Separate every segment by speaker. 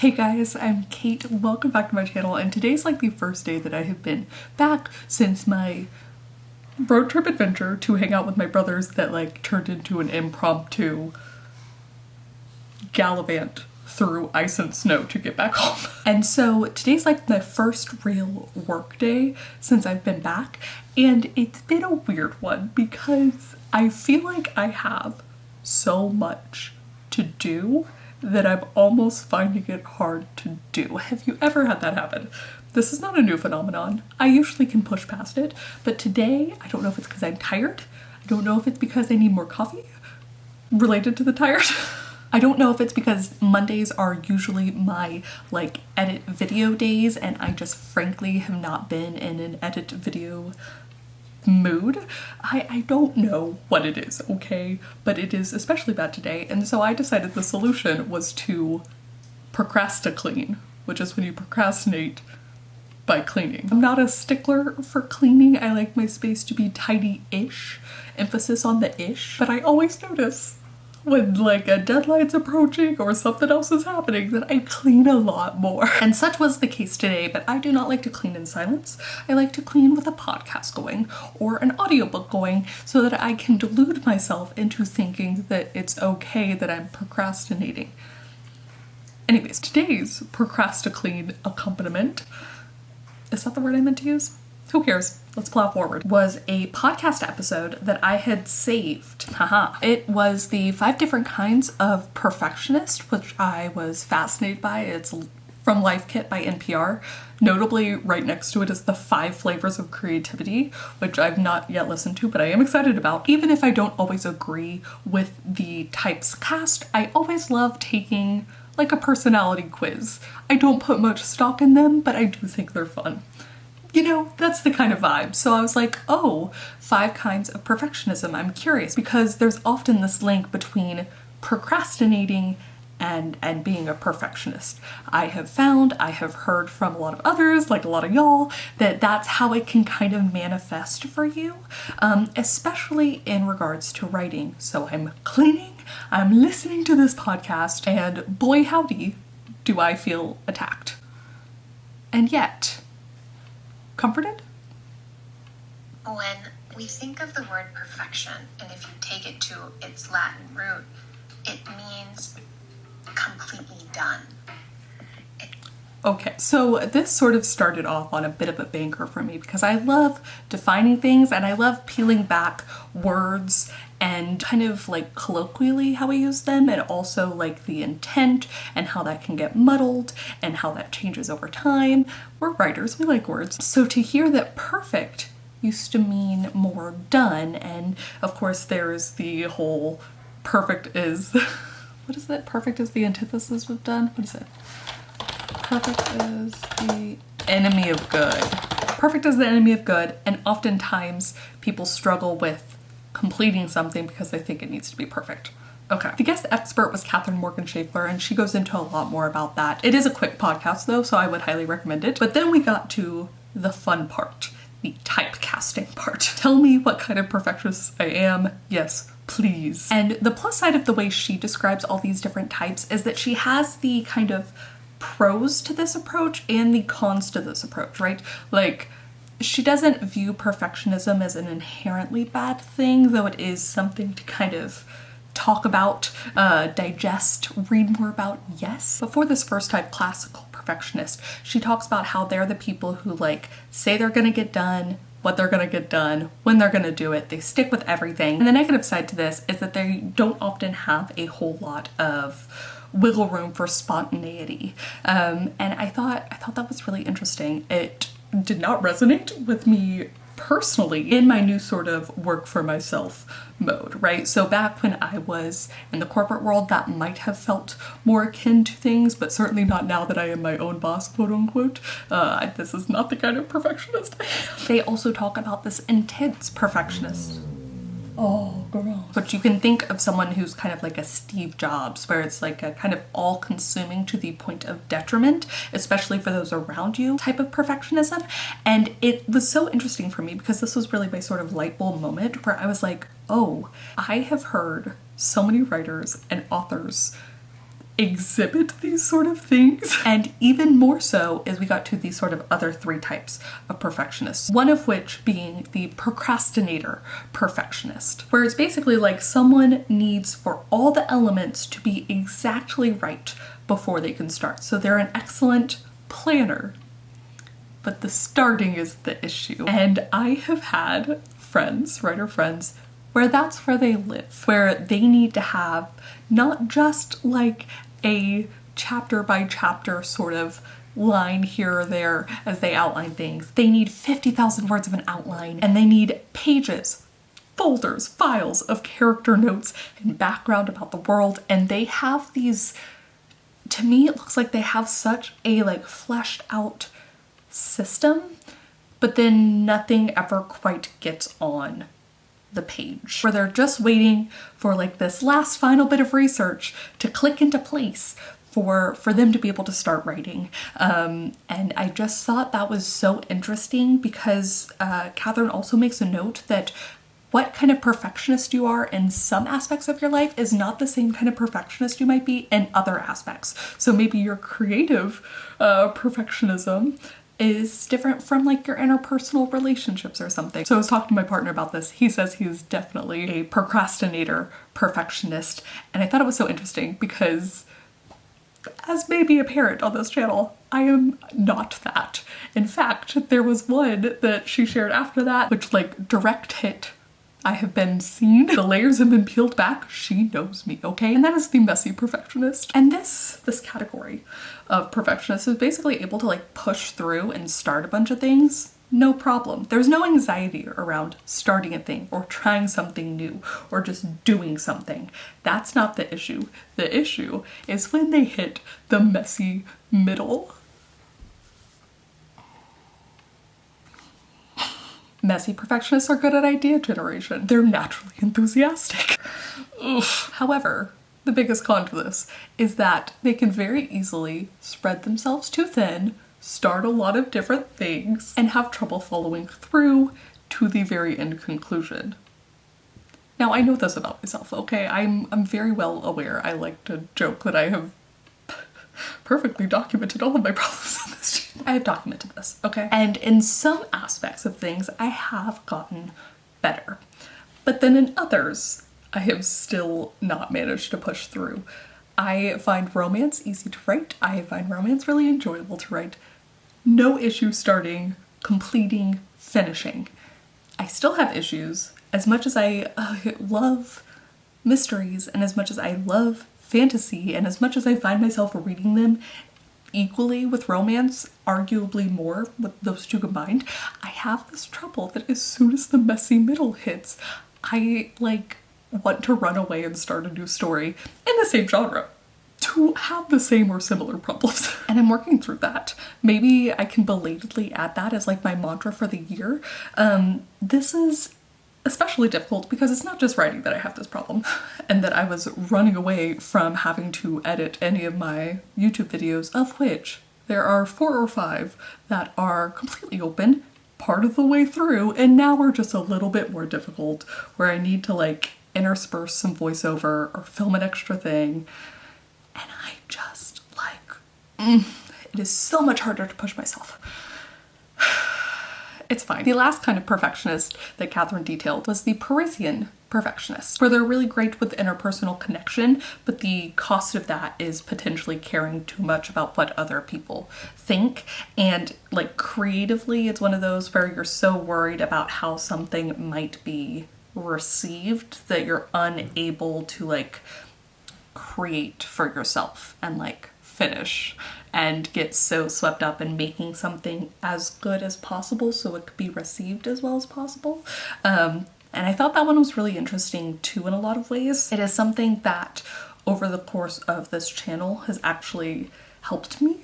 Speaker 1: Hey guys, I'm Kate. Welcome back to my channel, and today's like the first day that I have been back since my road trip adventure to hang out with my brothers that like turned into an impromptu gallivant through ice and snow to get back home. And so today's like my first real work day since I've been back, and it's been a weird one because I feel like I have so much to do that I'm almost finding it hard to do. Have you ever had that happen? This is not a new phenomenon. I usually can push past it, but today, I don't know if it's because I'm tired. I don't know if it's because I need more coffee related to the tired. I don't know if it's because Mondays are usually my like edit video days and I just frankly have not been in an edit video mood. I don't know what it is, okay? But it is especially bad today, and so I decided the solution was to procrastinate, which is when you procrastinate by cleaning. I'm not a stickler for cleaning. I like my space to be tidy-ish, emphasis on the ish, but I always notice when like a deadline's approaching or something else is happening that I clean a lot more. And such was the case today, but I do not like to clean in silence. I like to clean with a podcast going or an audiobook going so that I can delude myself into thinking that it's okay that I'm procrastinating. Anyways, today's procrastinate accompaniment, is that the word I meant to use? Who cares? Let's plow forward. Was a podcast episode that I had saved. Haha. It was the 5 different kinds of perfectionist, which I was fascinated by. It's from Life Kit by NPR. Notably, right next to it is the 5 flavors of creativity, which I've not yet listened to, but I am excited about. Even if I don't always agree with the types cast, I always love taking like a personality quiz. I don't put much stock in them, but I do think they're fun. You know, that's the kind of vibe. So I was like, oh, 5 kinds of perfectionism. I'm curious because there's often this link between procrastinating and being a perfectionist. I have heard from a lot of others, like a lot of y'all, that that's how it can kind of manifest for you, especially in regards to writing. So I'm cleaning, I'm listening to this podcast, and boy howdy, do I feel attacked. And yet, comforted?
Speaker 2: When we think of the word perfection, and if you take it to its Latin root, it means completely done.
Speaker 1: Okay, so this sort of started off on a bit of a banker for me because I love defining things and I love peeling back words and kind of like colloquially how we use them, and also like the intent and how that can get muddled and how that changes over time. We're writers, we like words. So to hear that perfect used to mean more done, and of course there's the whole perfect is, what is it? Perfect is the antithesis of done? What is it? Perfect is the enemy of good. Perfect is the enemy of good, and oftentimes people struggle with completing something because they think it needs to be perfect. Okay. The guest expert was Katherine Morgan-Schaffer, and she goes into a lot more about that. It is a quick podcast though, so I would highly recommend it. But then we got to the fun part, the typecasting part. Tell me what kind of perfectionist I am. Yes, please. And the plus side of the way she describes all these different types is that she has the kind of pros to this approach and the cons to this approach, right? Like, she doesn't view perfectionism as an inherently bad thing, though it is something to kind of talk about, digest, read more about, yes. Before this first type, classical perfectionist, she talks about how they're the people who like say they're gonna get done, what they're gonna get done, when they're gonna do it, they stick with everything. And the negative side to this is that they don't often have a whole lot of wiggle room for spontaneity. And I thought that was really interesting. It did not resonate with me personally in my new sort of work for myself mode, right? So back when I was in the corporate world, that might have felt more akin to things, but certainly not now that I am my own boss, quote unquote. This is not the kind of perfectionist I am. They also talk about this intense perfectionist. Oh, girl. But you can think of someone who's kind of like a Steve Jobs, where it's like a kind of all-consuming to the point of detriment, especially for those around you type of perfectionism. And it was so interesting for me because this was really my sort of light bulb moment where I was like, oh, I have heard so many writers and authors exhibit these sort of things. And even more so as we got to these sort of other 3 types of perfectionists, one of which being the procrastinator perfectionist, where it's basically like someone needs for all the elements to be exactly right before they can start. So they're an excellent planner, but the starting is the issue. And I have had friends, writer friends, where that's where they live, where they need to have not just like a chapter by chapter sort of line here or there as they outline things. They need 50,000 words of an outline, and they need pages, folders, files of character notes and background about the world. And they have these, to me, it looks like they have such a like fleshed out system, but then nothing ever quite gets on the page, where they're just waiting for like this last final bit of research to click into place for them to be able to start writing. And I just thought that was so interesting because Katherine also makes a note that what kind of perfectionist you are in some aspects of your life is not the same kind of perfectionist you might be in other aspects. So maybe your creative perfectionism is different from like your interpersonal relationships or something. So I was talking to my partner about this. He says he's definitely a procrastinator perfectionist. And I thought it was so interesting because, as maybe a parent on this channel, I am not that. In fact, there was one that she shared after that, which like direct hit. I have been seen. The layers have been peeled back. She knows me, okay? And that is the messy perfectionist. And this category of perfectionist is basically able to like push through and start a bunch of things, no problem. There's no anxiety around starting a thing or trying something new or just doing something. That's not the issue. The issue is when they hit the messy middle. Messy perfectionists are good at idea generation. They're naturally enthusiastic. Oof. However, the biggest con to this is that they can very easily spread themselves too thin, start a lot of different things, and have trouble following through to the very end conclusion. Now, I know this about myself, okay? I'm very well aware. I like to joke that I have perfectly documented all of my problems on this channel. I have documented this, okay? And in some aspects of things, I have gotten better. But then in others, I have still not managed to push through. I find romance easy to write. I find romance really enjoyable to write. No issue starting, completing, finishing. I still have issues. As much as I love mysteries and as much as I love fantasy and as much as I find myself reading them equally with romance, arguably more with those two combined, I have this trouble that as soon as the messy middle hits, I like want to run away and start a new story in the same genre to have the same or similar problems. And I'm working through that. Maybe I can belatedly add that as like my mantra for the year. This is especially difficult because it's not just writing that I have this problem and that I was running away from having to edit any of my YouTube videos, of which there are 4 or 5 that are completely open part of the way through, and now we're just a little bit more difficult where I need to like intersperse some voiceover or film an extra thing, and I just like, it is so much harder to push myself. It's fine. The last kind of perfectionist that Katherine detailed was the Parisian perfectionist, where they're really great with interpersonal connection, but the cost of that is potentially caring too much about what other people think. And like creatively, it's one of those where you're so worried about how something might be received that you're unable to like create for yourself and like finish and get so swept up in making something as good as possible so it could be received as well as possible. And I thought that one was really interesting too in a lot of ways. It is something that over the course of this channel has actually helped me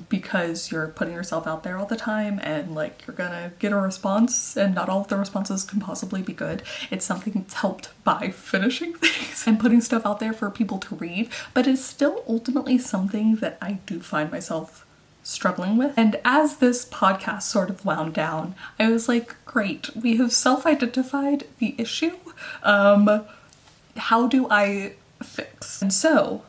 Speaker 1: because you're putting yourself out there all the time and like you're gonna get a response and not all of the responses can possibly be good. It's something that's helped by finishing things and putting stuff out there for people to read, but it's still ultimately something that I do find myself struggling with. And as this podcast sort of wound down, I was like, great, we have self-identified the issue. How do I fix? And so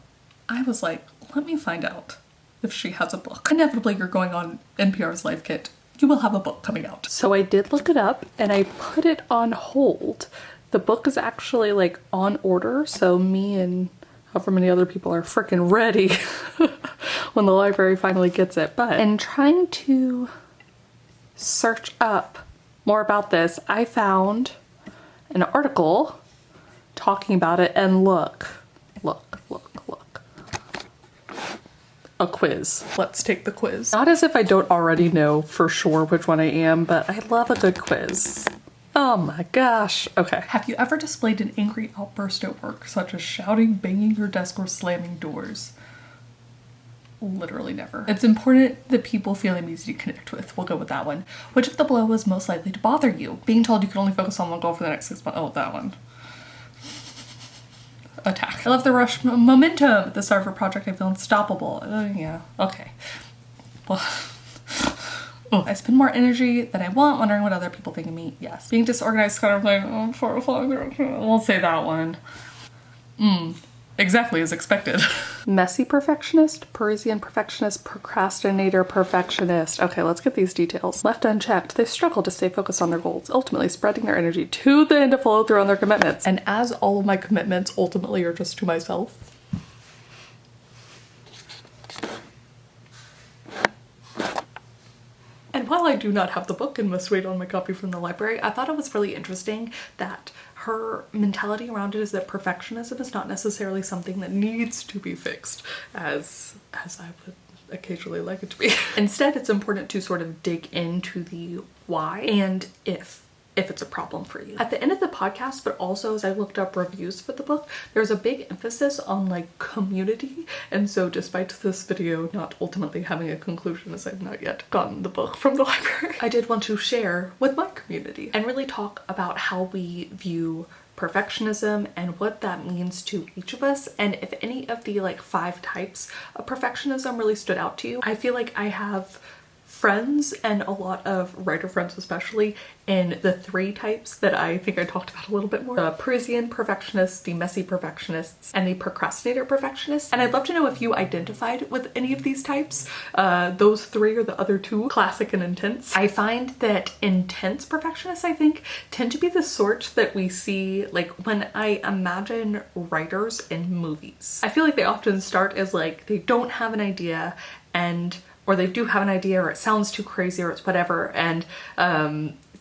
Speaker 1: I was like, let me find out if she has a book. Inevitably, you're going on NPR's Life Kit. You will have a book coming out. So I did look it up and I put it on hold. The book is actually like on order, so me and however many other people are freaking ready when the library finally gets it. But in trying to search up more about this, I found an article talking about it, and look. A quiz. Let's take the quiz. Not as if I don't already know for sure which one I am, but I love a good quiz. Oh my gosh. Okay. Have you ever displayed an angry outburst at work, such as shouting, banging your desk, or slamming doors? Literally never. It's important that people feel I'm easy to connect with. We'll go with that one. Which of the below is most likely to bother you? Being told you can only focus on one goal for the next 6 months. Oh, that one. Attack. I love the rush momentum at the start of a project. I feel unstoppable. Yeah. Okay. Well. Oh. I spend more energy than I want, wondering what other people think of me. Yes. Being disorganized, kind of like, oh, 4 o'clock. We'll say that one. Exactly as expected. Messy perfectionist, Parisian perfectionist, procrastinator, perfectionist. Okay, let's get these details. Left unchecked, they struggle to stay focused on their goals, ultimately spreading their energy to the end to follow through on their commitments. And as all of my commitments ultimately are just to myself, and while I do not have the book and must wait on my copy from the library, I thought it was really interesting that her mentality around it is that perfectionism is not necessarily something that needs to be fixed, as I would occasionally like it to be. Instead, it's important to sort of dig into the why and if it's a problem for you. At the end of the podcast, but also as I looked up reviews for the book, there's a big emphasis on like community. And so despite this video not ultimately having a conclusion, as I've not yet gotten the book from the library, I did want to share with my community and really talk about how we view perfectionism and what that means to each of us, and if any of the like 5 types of perfectionism really stood out to you. I feel like I have friends, and a lot of writer friends especially, in the 3 types that I think I talked about a little bit more. The Parisian perfectionists, the messy perfectionists, and the procrastinator perfectionists. And I'd love to know if you identified with any of these types. Those 3 or the other 2, classic and intense. I find that intense perfectionists, I think, tend to be the sort that we see like when I imagine writers in movies. I feel like they often start as like they don't have an idea, or they do have an idea, or it sounds too crazy, or it's whatever, and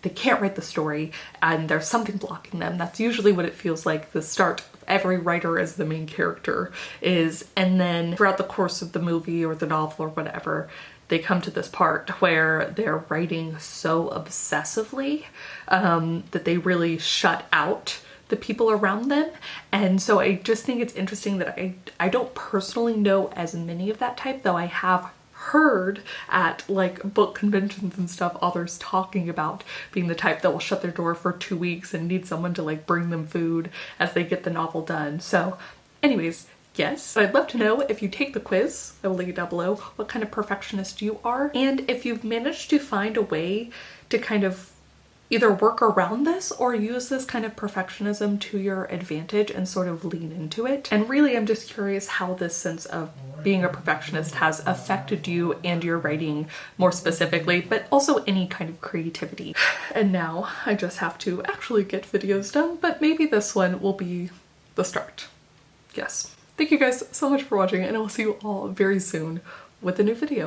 Speaker 1: they can't write the story and there's something blocking them. That's usually what it feels like the start of every writer as the main character is. And then throughout the course of the movie or the novel or whatever, they come to this part where they're writing so obsessively that they really shut out the people around them. And so I just think it's interesting that I don't personally know as many of that type, though I have heard at like book conventions and stuff authors talking about being the type that will shut their door for 2 weeks and need someone to like bring them food as they get the novel done. So anyways, yes, I'd love to know if you take the quiz, I will link it down below, what kind of perfectionist you are, and if you've managed to find a way to kind of either work around this or use this kind of perfectionism to your advantage and sort of lean into it. And really, I'm just curious how this sense of being a perfectionist has affected you and your writing more specifically, but also any kind of creativity. And now I just have to actually get videos done, but maybe this one will be the start. Yes. Thank you guys so much for watching, and I will see you all very soon with a new video.